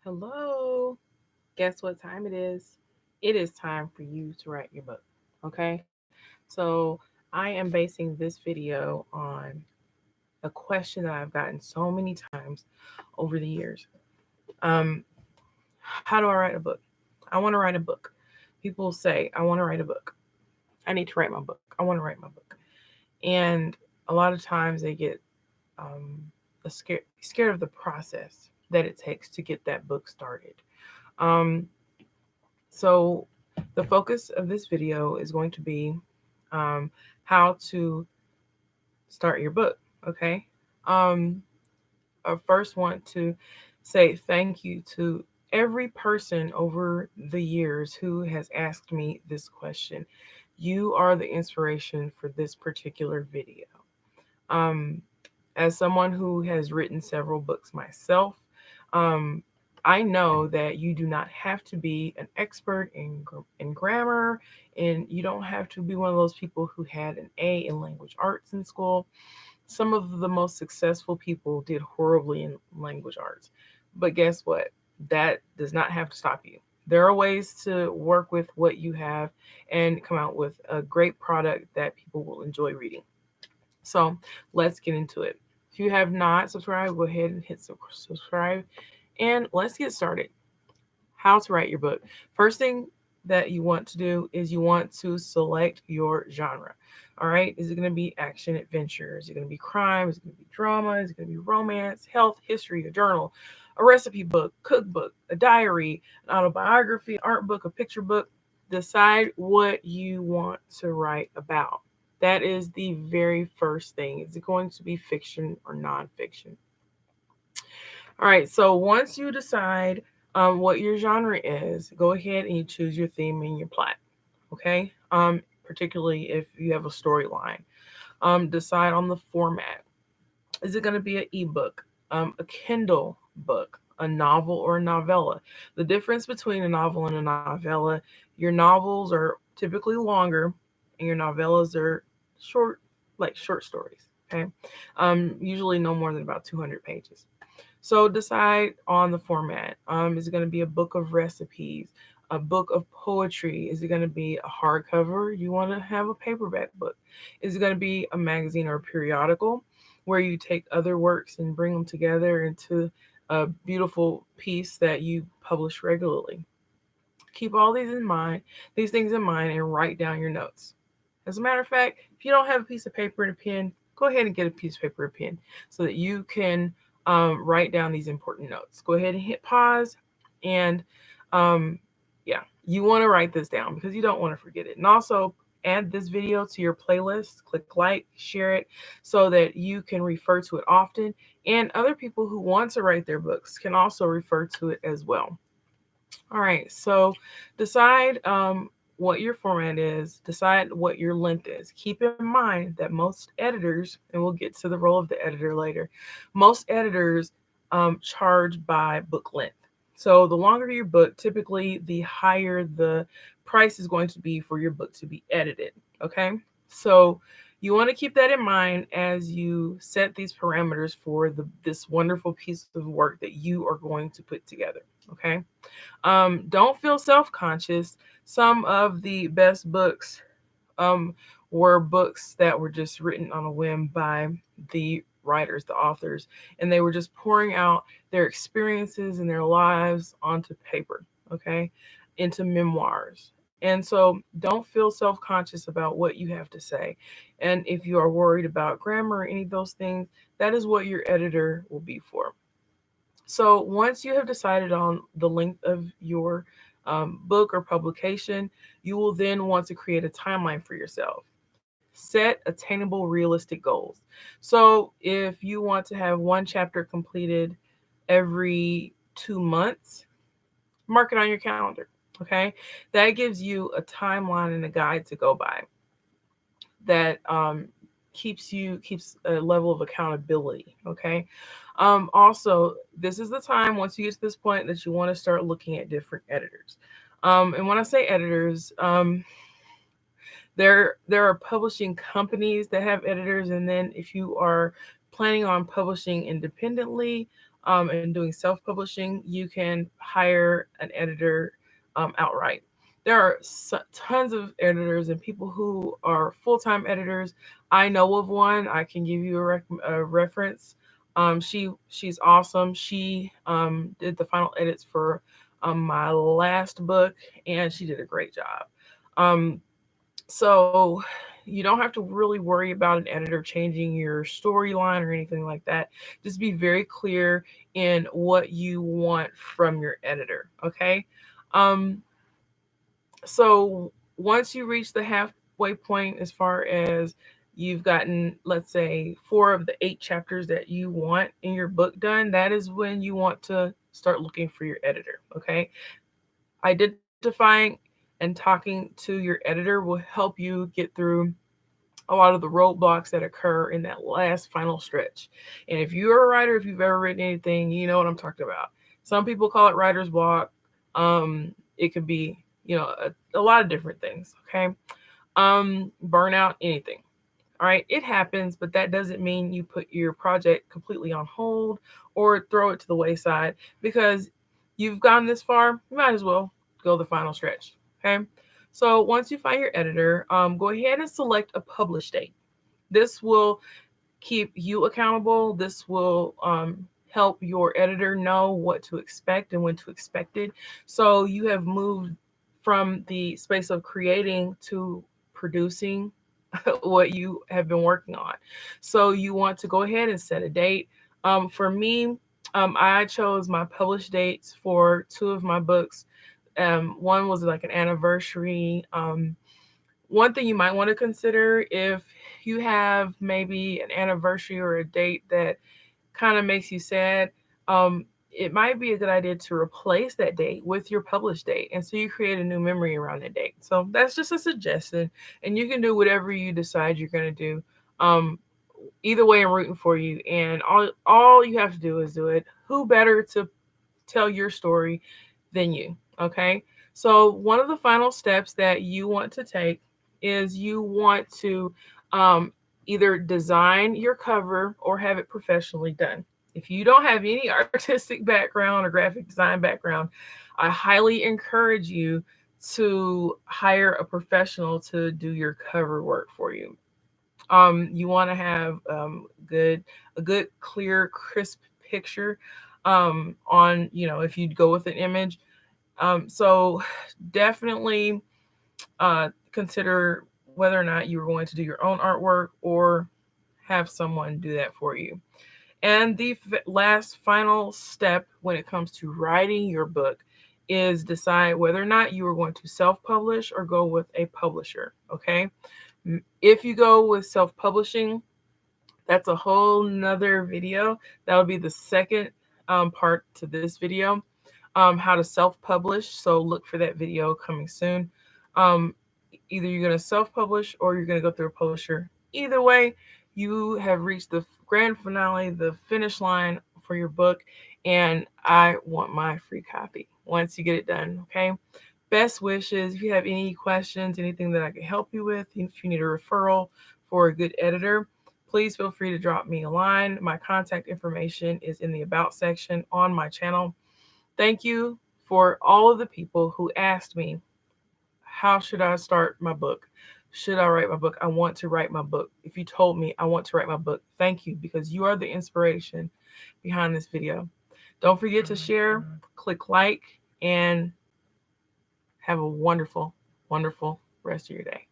Hello. Guess what time it is? It is time for you to write your book. Okay. So I am basing this video on a question that I've gotten so many times over the years. Um, how do I write a book? I want to write a book. People say, I want to write a book. I need to write my book. I want to write my book. And a lot of times they get scared of the process that it takes to get that book started. Um, So, the focus of this video is going to be how to start your book. Okay. Um, I first want to say thank you to every person over the years who has asked me this question. You are the inspiration for this particular video. Um, as someone who has written several books myself, um, I know that you do not have to be an expert in grammar, and you don't have to be one of those people who had an A in language arts in school. Some of the most successful people did horribly in language arts. But guess what? That does not have to stop you. There are ways to work with what you have and come out with a great product that people will enjoy reading. So let's get into it. If you have not subscribed, go ahead and hit subscribe and let's get started. How to write your book. First thing that you want to do is you want to select your genre. All right. Is it going to be action adventure? Is it going to be crime? Is it going to be drama? Is it going to be romance, health, history, a journal, a recipe book, cookbook, a diary, an autobiography, an art book, a picture book? Decide what you want to write about. That is the very first thing. Is it going to be fiction or nonfiction? All right, so once you decide what your genre is, go ahead and you choose your theme and your plot. Okay, particularly if you have a storyline. Decide on the format. Is it going to be an ebook, a Kindle book, a novel, or a novella? The difference between a novel and a novella: your novels are typically longer, and your novellas are short, like short stories. Okay, usually no more than about 200 pages. So decide on the format. Is it going to be a book of recipes, a book of poetry? Is it going to be a hardcover? You want to have a paperback book? Is it going to be a magazine or a periodical where you take other works and bring them together into a beautiful piece that you publish regularly? Keep all these things in mind, and write down your notes. As a matter of fact, if you don't have a piece of paper and a pen, go ahead and get a piece of paper and pen so that you can write down these important notes. Go ahead and hit pause, and um, yeah, you want to write this down because you don't want to forget it. And also, add this video to your playlist. Click like, share it so that you can refer to it often. And other people who want to write their books can also refer to it as well. All right, so decide what your format is, decide what your length is. Keep in mind that most editors, and we'll get to the role of the editor later, most editors charge by book length. So the longer your book, typically the higher the price is going to be for your book to be edited. Okay, so you want to keep that in mind as you set these parameters for this wonderful piece of work that you are going to put together. Okay. Don't feel self conscious. Some of the best books um, were books that were just written on a whim by the writers, the authors, and they were just pouring out their experiences and their lives onto paper, okay, into memoirs. And so don't feel self conscious about what you have to say. And if you are worried about grammar or any of those things, that is what your editor will be for. So once you have decided on the length of your book or publication, you will then want to create a timeline for yourself. Set attainable, realistic goals. So if you want to have one chapter completed every 2 months, mark it on your calendar. Okay, that gives you a timeline and a guide to go by. That keeps a level of accountability. Okay. Also, this is the time once you get to this point that you want to start looking at different editors. And when I say editors, there are publishing companies that have editors, and then if you are planning on publishing independently and doing self-publishing, you can hire an editor outright. There are tons of editors and people who are full-time editors. I know of one. I can give you a reference. She's awesome. She did the final edits for my last book, and she did a great job. Um, so you don't have to really worry about an editor changing your storyline or anything like that. Just be very clear in what you want from your editor. Okay. Um, so once you reach the halfway point, as far as you've gotten, let's say, 4 of the 8 chapters that you want in your book done, that is when you want to start looking for your editor. Okay. Identifying and talking to your editor will help you get through a lot of the roadblocks that occur in that last final stretch. And if you're a writer, if you've ever written anything, you know what I'm talking about. Some people call it writer's block. It could be, a lot of different things. Okay. Burnout, anything. All right. It happens, but that doesn't mean you put your project completely on hold or throw it to the wayside because you've gone this far. You might as well go the final stretch. Okay. So once you find your editor, go ahead and select a publish date. This will keep you accountable. This will help your editor know what to expect and when to expect it. So you have moved from the space of creating to producing what you have been working on. So you want to go ahead and set a date. For me, I chose my published dates for 2 of my books. One was like an anniversary. One thing you might want to consider if you have maybe an anniversary or a date that kind of makes you sad, it might be a good idea to replace that date with your published date. And so you create a new memory around that date. So that's just a suggestion. And you can do whatever you decide you're going to do. Um, Either way, I'm rooting for you. And all you have to do is do it. Who better to tell your story than you? Okay. So, one of the final steps that you want to take is you want to um, either design your cover or have it professionally done. If you don't have any artistic background or graphic design background, I highly encourage you to hire a professional to do your cover work for you. You want to have a good, clear, crisp picture on, if you go with an image. So definitely consider whether or not you are going to do your own artwork or have someone do that for you. And the last final step when it comes to writing your book is decide whether or not you are going to self publish or go with a publisher. Okay. If you go with self publishing, that's a whole nother video. That will be the second part to this video, how to self-publish. So look for that video coming soon. Um, Either you're going to self-publish or you're going to go through a publisher. Either way, you have reached the grand finale, the finish line for your book, and I want my free copy once you get it done. Okay. Best wishes. If you have any questions, anything that I can help you with, if you need a referral for a good editor, please feel free to drop me a line. My contact information is in the About section on my channel. Thank you for all of the people who asked me, how should I start my book? Should I write my book? I want to write my book. If you told me I want to write my book, thank you because you are the inspiration behind this video. Don't forget to share, click like, and have a wonderful, wonderful rest of your day.